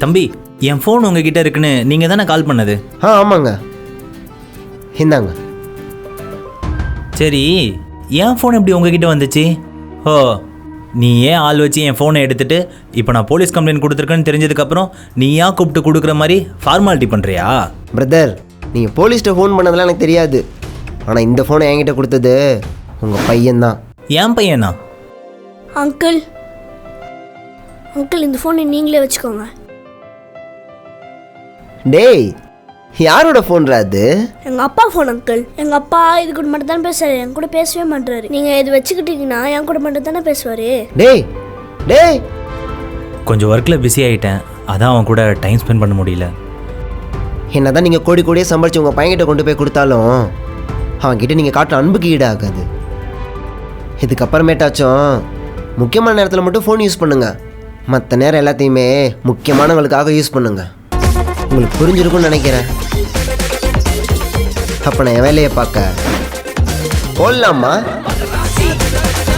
தம்பி, என் ஃபோன் உங்ககிட்ட இருக்குன்னு நீங்கள் தானே கால் பண்ணது? ஆமாங்க, இந்தாங்க. சரி, என் ஃபோன் எப்படி உங்ககிட்ட வந்துச்சு? ஓ, நீ ஏன் ஆள் வச்சு என் ஃபோனை எடுத்துகிட்டு இப்போ நான் போலீஸ் கம்ப்ளைண்ட் கொடுத்துருக்கேன்னு தெரிஞ்சதுக்கப்புறம் நீ ஏன் கூப்பிட்டு கொடுக்குற மாதிரி ஃபார்மாலிட்டி பண்ணுறியா? பிரதர், நீங்கள் போலீஸ்கிட்ட ஃபோன் பண்ணதெல்லாம் எனக்கு தெரியாது. ஆனால் இந்த ஃபோனை என்கிட்ட கொடுத்தது உங்கள் பையன்தான். என் பையனா? அங்கிள் அங்கிள் இந்த ஃபோனை நீங்களே வச்சுக்கோங்க. டேய், யாரோட ஃபோன்ரா அது? எங்கள் அப்பா ஃபோன் அங்கிள். எங்கள் அப்பா இது கூட மட்டும் தானே பேசுறாரு, என் கூட பேசவே மாட்டாரு. நீங்கள் இது வச்சுக்கிட்டீங்கன்னா என் கூட மட்டும் தானே பேசுவார். டேய் டேய், கொஞ்சம் ஒர்க்கில் பிஸி ஆகிட்டேன், அதான் அவன் கூட டைம் ஸ்பெண்ட் பண்ண முடியல. என்ன தான் நீங்கள் கோடி கோடியே சம்பாரிச்சு உங்கள் பையன்கிட்ட கொண்டு போய் கொடுத்தாலும் அவன்கிட்ட நீங்கள் காட்டுற அன்புக்கு ஈடாகாது. இதுக்கப்புறமேட்டாச்சும் முக்கியமான நேரத்தில் மட்டும் ஃபோன் யூஸ் பண்ணுங்கள். மற்ற நேரம் எல்லாத்தையுமே முக்கியமானவங்களுக்காக யூஸ் பண்ணுங்கள். உங்களுக்கு புரிஞ்சிருக்கும்னு நினைக்கிறேன். அப்போ நான் என் வேலையை பார்க்க போடலாமா?